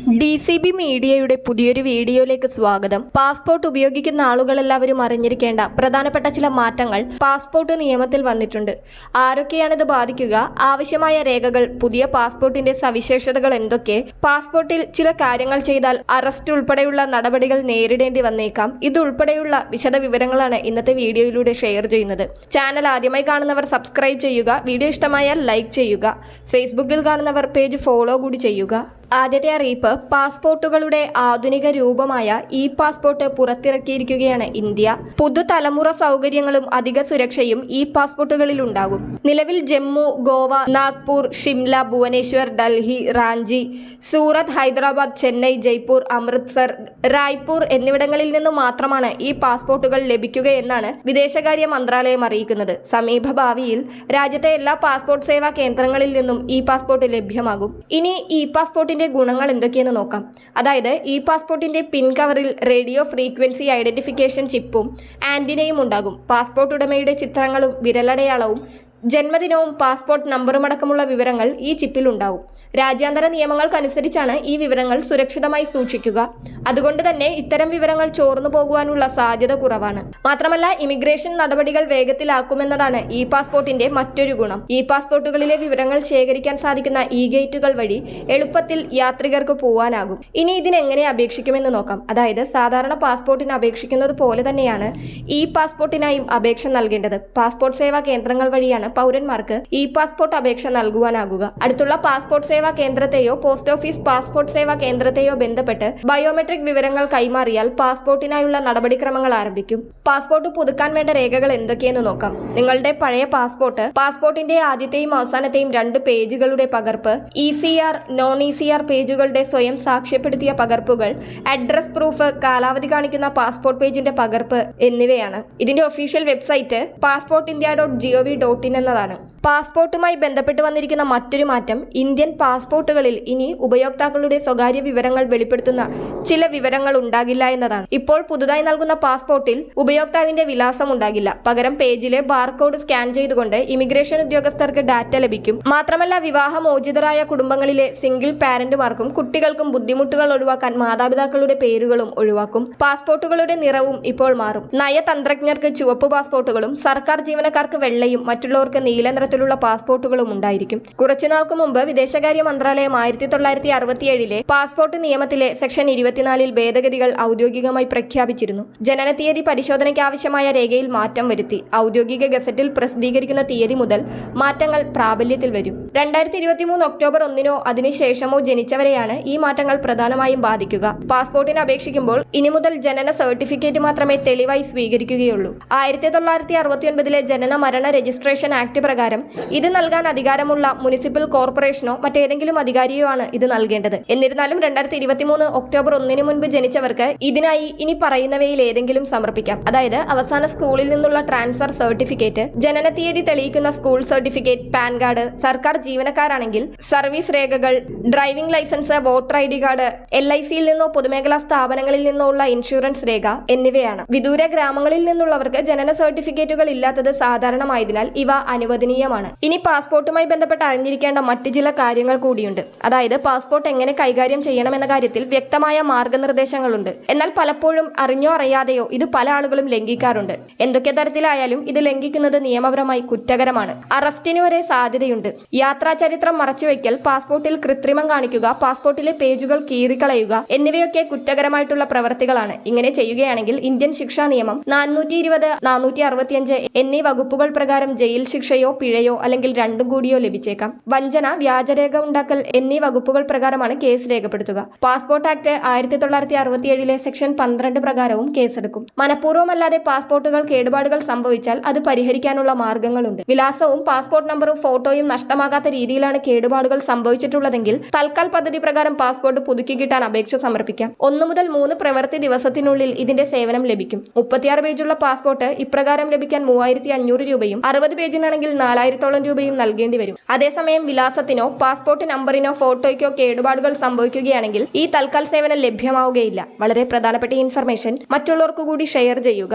DCB മീഡിയയുടെ പുതിയൊരു വീഡിയോയിലേക്ക് സ്വാഗതം. പാസ്പോർട്ട് ഉപയോഗിക്കുന്ന ആളുകളെല്ലാവരും അറിഞ്ഞിരിക്കേണ്ട പ്രധാനപ്പെട്ട ചില മാറ്റങ്ങൾ പാസ്പോർട്ട് നിയമത്തിൽ വന്നിട്ടുണ്ട്. ആരൊക്കെയാണിത് ബാധിക്കുക? ആവശ്യമായ രേഖകൾ, പുതിയ പാസ്പോർട്ടിന്റെ സവിശേഷതകൾ എന്തൊക്കെ? പാസ്പോർട്ടിൽ ചില കാര്യങ്ങൾ ചെയ്താൽ അറസ്റ്റ് ഉൾപ്പെടെയുള്ള നടപടികൾ നേരിടേണ്ടി വന്നേക്കാം. ഇതുൾപ്പെടെയുള്ള വിശദ വിവരങ്ങളാണ് ഇന്നത്തെ വീഡിയോയിലൂടെ ഷെയർ ചെയ്യുന്നത്. ചാനൽ ആദ്യമായി കാണുന്നവർ സബ്സ്ക്രൈബ് ചെയ്യുക. വീഡിയോ ഇഷ്ടമായാൽ ലൈക്ക് ചെയ്യുക. ഫേസ്ബുക്കിൽ കാണുന്നവർ പേജ് ഫോളോ കൂടി ചെയ്യുക. ആദ്യത്തെ അറിയിപ്പ്, പാസ്പോർട്ടുകളുടെ ആധുനിക രൂപമായ ഇ പാസ്പോർട്ട് പുറത്തിറക്കിയിരിക്കുകയാണ് ഇന്ത്യ. പുതുതലമുറ സൗകര്യങ്ങളും അധിക സുരക്ഷയും ഇ പാസ്പോർട്ടുകളിൽ ഉണ്ടാകും. നിലവിൽ ജമ്മു, ഗോവ, നാഗ്പൂർ, ഷിംല, ഭുവനേശ്വർ, ഡൽഹി, റാഞ്ചി, സൂറത്ത്, ഹൈദരാബാദ്, ചെന്നൈ, ജയ്പൂർ, അമൃത്സർ, റായ്പൂർ എന്നിവിടങ്ങളിൽ നിന്നും മാത്രമാണ് ഈ പാസ്പോർട്ടുകൾ ലഭിക്കുകയെന്നാണ് വിദേശകാര്യ മന്ത്രാലയം അറിയിക്കുന്നത്. സമീപഭാവിയിൽ രാജ്യത്തെ എല്ലാ പാസ്പോർട്ട് സേവാ കേന്ദ്രങ്ങളിൽ നിന്നും ഇ പാസ്പോർട്ട് ലഭ്യമാകും. ഇനി ഇ പാസ്പോർട്ടിന്റെ ഗുണങ്ങൾ എന്തൊക്കെയെന്ന് നോക്കാം. അതായത് ഇ പാസ്പോർട്ടിന്റെ പിൻ കവറിൽ റേഡിയോ ഫ്രീക്വൻസി ഐഡന്റിഫിക്കേഷൻ ചിപ്പും ആന്റിനയും ഉണ്ടാകും. പാസ്പോർട്ട് ഉടമയുടെ ചിത്രങ്ങളും വിരലടയാളവും ജന്മദിനവും പാസ്പോർട്ട് നമ്പറും അടക്കമുള്ള വിവരങ്ങൾ ഈ ചിപ്പിൽ ഉണ്ടാവും. രാജ്യാന്തര നിയമങ്ങൾക്കനുസരിച്ചാണ് ഈ വിവരങ്ങൾ സുരക്ഷിതമായി സൂക്ഷിക്കുക. അതുകൊണ്ട് തന്നെ ഇത്തരം വിവരങ്ങൾ ചോർന്നു പോകുവാനുള്ള സാധ്യത കുറവാണ്. മാത്രമല്ല, ഇമിഗ്രേഷൻ നടപടികൾ വേഗത്തിലാക്കുമെന്നതാണ് ഇ പാസ്പോർട്ടിന്റെ മറ്റൊരു ഗുണം. ഇ പാസ്പോർട്ടുകളിലെ വിവരങ്ങൾ ശേഖരിക്കാൻ സാധിക്കുന്ന ഇ ഗേറ്റുകൾ വഴി എളുപ്പത്തിൽ യാത്രികർക്ക് പോവാനാകും. ഇനി ഇതിനെങ്ങനെ അപേക്ഷിക്കുമെന്ന് നോക്കാം. അതായത് സാധാരണ പാസ്പോർട്ടിന് അപേക്ഷിക്കുന്നത് പോലെ തന്നെയാണ് ഇ പാസ്പോർട്ടിനായും അപേക്ഷ നൽകേണ്ടത്. പാസ്പോർട്ട് സേവാ കേന്ദ്രങ്ങൾ വഴിയാണ് പൗരന്മാർക്ക് ഇ പാസ്പോർട്ട് അപേക്ഷ നൽകുവാനാകുക. അടുത്തുള്ള പാസ്പോർട്ട് സേവാ കേന്ദ്രത്തെയോ പോസ്റ്റ് ഓഫീസ് പാസ്പോർട്ട് സേവാ കേന്ദ്രത്തെയോ ബന്ധപ്പെട്ട് ബയോമെട്രിക് വിവരങ്ങൾ കൈമാറിയാൽ പാസ്പോർട്ടിനായുള്ള നടപടിക്രമങ്ങൾ ആരംഭിക്കും. പാസ്പോർട്ട് പുതുക്കാൻ വേണ്ട രേഖകൾ എന്തൊക്കെയെന്ന് നോക്കാം. നിങ്ങളുടെ പഴയ പാസ്പോർട്ടിന്റെ ആദ്യത്തെയും അവസാനത്തെയും 2 പേജുകളുടെ പകർപ്പ്, ECR, നോൺ ECR പേജുകളുടെ സ്വയം സാക്ഷ്യപ്പെടുത്തിയ പകർപ്പുകൾ, അഡ്രസ് പ്രൂഫ്, കാലാവധി കാണിക്കുന്ന പാസ്പോർട്ട് പേജിന്റെ പകർപ്പ് എന്നിവയാണ്. ഇതിന്റെ ഒഫീഷ്യൽ വെബ്സൈറ്റ് passportindia.gov.in എന്നതാണ്. പാസ്പോർട്ടുമായി ബന്ധപ്പെട്ട് വന്നിരിക്കുന്ന മറ്റൊരു മാറ്റം, ഇന്ത്യൻ പാസ്പോർട്ടുകളിൽ ഇനി ഉപയോക്താക്കളുടെ സ്വകാര്യ വിവരങ്ങൾ വെളിപ്പെടുത്തുന്ന ചില വിവരങ്ങൾ ഉണ്ടാകില്ല എന്നതാണ്. ഇപ്പോൾ പുതുതായി നൽകുന്ന പാസ്പോർട്ടിൽ ഉപയോക്താവിന്റെ വിലാസം ഉണ്ടാകില്ല. പകരം പേജിലെ ബാർകോഡ് സ്കാൻ ചെയ്തുകൊണ്ട് ഇമിഗ്രേഷൻ ഉദ്യോഗസ്ഥർക്ക് ഡാറ്റ ലഭിക്കും. മാത്രമല്ല, വിവാഹമോചിതരായ കുടുംബങ്ങളിലെ സിംഗിൾ പാരന്റുമാർക്കും കുട്ടികൾക്കും ബുദ്ധിമുട്ടുകൾ ഒഴിവാക്കാൻ മാതാപിതാക്കളുടെ പേരുകളും ഒഴിവാക്കും. പാസ്പോർട്ടുകളുടെ നിറവും ഇപ്പോൾ മാറും. നയതന്ത്രജ്ഞർക്ക് ചുവപ്പ് പാസ്പോർട്ടുകളും സർക്കാർ ജീവനക്കാർക്ക് വെള്ളയും മറ്റുള്ളവർക്ക് നീല ത്തിലുള്ള പാസ്പോർട്ടുകളും ഉണ്ടായിരിക്കും. കുറച്ചുനാൾക്ക് മുമ്പ് വിദേശകാര്യ മന്ത്രാലയം 1967 പാസ്പോർട്ട് നിയമത്തിലെ സെക്ഷൻ 24 ഭേദഗതികൾ ഔദ്യോഗികമായി പ്രഖ്യാപിച്ചിരുന്നു. ജനനത്തീയതി പരിശോധനയ്ക്ക് ആവശ്യമായ രേഖയിൽ മാറ്റം വരുത്തി. ഔദ്യോഗിക ഗസറ്റിൽ പ്രസിദ്ധീകരിക്കുന്ന തീയതി മുതൽ മാറ്റങ്ങൾ പ്രാബല്യത്തിൽ വരും. 2023 ഒക്ടോബർ 1 അതിനുശേഷമോ ജനിച്ചവരെയാണ് ഈ മാറ്റങ്ങൾ പ്രധാനമായും ബാധിക്കുക. പാസ്പോർട്ടിന് അപേക്ഷിക്കുമ്പോൾ ഇനി മുതൽ ജനന സർട്ടിഫിക്കറ്റ് മാത്രമേ തെളിവായി സ്വീകരിക്കുകയുള്ളൂ. 1969 ജനന മരണ രജിസ്ട്രേഷൻ ആക്ട് പ്രകാരം ഇത് നൽകാൻ അധികാരമുള്ള മുനിസിപ്പൽ കോർപ്പറേഷനോ മറ്റേതെങ്കിലും അധികാരിയോ ആണ് ഇത് നൽകേണ്ടത്. എന്നിരുന്നാലും 2023 ഒക്ടോബർ 1 മുൻപ് ജനിച്ചവർക്ക് ഇതിനായി ഇനി പറയുന്നവയിൽ ഏതെങ്കിലും സമർപ്പിക്കാം. അതായത് അവസാന സ്കൂളിൽ നിന്നുള്ള ട്രാൻസ്ഫർ സർട്ടിഫിക്കറ്റ്, ജനന തീയതി തെളിയിക്കുന്ന സ്കൂൾ സർട്ടിഫിക്കറ്റ്, പാൻ കാർഡ്, സർക്കാർ ജീവനക്കാരാണെങ്കിൽ സർവീസ് രേഖകൾ, driving licence, voter ID card, LICയിൽ നിന്നോ പൊതുമേഖലാ സ്ഥാപനങ്ങളിൽ നിന്നോ ഉള്ള ഇൻഷുറൻസ് രേഖ എന്നിവയാണ്. വിദൂര ഗ്രാമങ്ങളിൽ നിന്നുള്ളവർക്ക് ജനന സർട്ടിഫിക്കറ്റുകൾ ഇല്ലാത്തത് സാധാരണമായതിനാൽ ഇവ അനുവദനീയമാണ്. ഇനി പാസ്പോർട്ടുമായി ബന്ധപ്പെട്ട് അറിഞ്ഞിരിക്കേണ്ട മറ്റു ചില കാര്യങ്ങൾ കൂടിയുണ്ട്. അതായത് പാസ്പോർട്ട് എങ്ങനെ കൈകാര്യം ചെയ്യണമെന്ന കാര്യത്തിൽ വ്യക്തമായ മാർഗനിർദ്ദേശങ്ങളുണ്ട്. എന്നാൽ പലപ്പോഴും അറിഞ്ഞോ അറിയാതെയോ ഇത് പല ആളുകളും ലംഘിക്കാറുണ്ട്. എന്തൊക്കെ തരത്തിലായാലും ഇത് ലംഘിക്കുന്നത് നിയമപരമായി കുറ്റകരമാണ്. അറസ്റ്റിന് വരെ സാധ്യതയുണ്ട്. യാത്രാ ചരിത്രം മറച്ചുവെക്കൽ, പാസ്പോർട്ടിൽ കൃത്രിമം കാണിക്കുക, പാസ്പോർട്ടിലെ പേജുകൾ കീറിക്കളയുക എന്നിവയൊക്കെ കുറ്റകരമായിട്ടുള്ള പ്രവർത്തികളാണ്. ഇങ്ങനെ ചെയ്യുകയാണെങ്കിൽ ഇന്ത്യൻ ശിക്ഷാ നിയമം 420, 465 എന്നീ വകുപ്പുകൾ പ്രകാരം ജയിൽ ശിക്ഷയോ പിഴയോ അല്ലെങ്കിൽ രണ്ടും കൂടിയോ ലഭിച്ചേക്കാം. വഞ്ചന, വ്യാജരേഖ ഉണ്ടാക്കൽ എന്നീ വകുപ്പുകൾ പ്രകാരമാണ് കേസ് രേഖപ്പെടുത്തുക. Passport act 1967 section 12 പ്രകാരവും കേസെടുക്കും. മനഃപൂർവ്വമല്ലാതെ പാസ്പോർട്ടുകൾ കേടുപാടുകൾ സംഭവിച്ചാൽ അത് പരിഹരിക്കാനുള്ള മാർഗങ്ങളുണ്ട്. വിലാസവും പാസ്പോർട്ട് നമ്പറും ഫോട്ടോയും നഷ്ടമാകാത്ത രീതിയിലാണ് കേടുപാടുകൾ സംഭവിച്ചിട്ടുള്ളതെങ്കിൽ തൽക്കാൽ പദ്ധതി പ്രകാരം പാസ്പോർട്ട് പുതുക്കി കിട്ടാൻ അപേക്ഷ സമർപ്പിക്കാം. 1 മുതൽ 3 പ്രവൃത്തി ദിവസത്തിനുള്ളിൽ ഇതിന്റെ സേവനം ലഭിക്കും. 36 പേജുള്ള പാസ്പോർട്ട് ഇപ്രകാരം ലഭിക്കാൻ 3500 രൂപയും 60 പേജിനാണെങ്കിൽ 4000 രൂപയും നൽകേണ്ടി വരും. അതേസമയം വിലാസത്തിനോ പാസ്പോർട്ട് നമ്പറിനോ ഫോട്ടോയ്ക്കോ കേടുപാടുകൾ സംഭവിക്കുകയാണെങ്കിൽ ഈ തൽക്കാൽ സേവനം ലഭ്യമാവുകയില്ല. വളരെ പ്രധാനപ്പെട്ട ഇൻഫർമേഷൻ മറ്റുള്ളവർക്ക് കൂടി ഷെയർ ചെയ്യുക.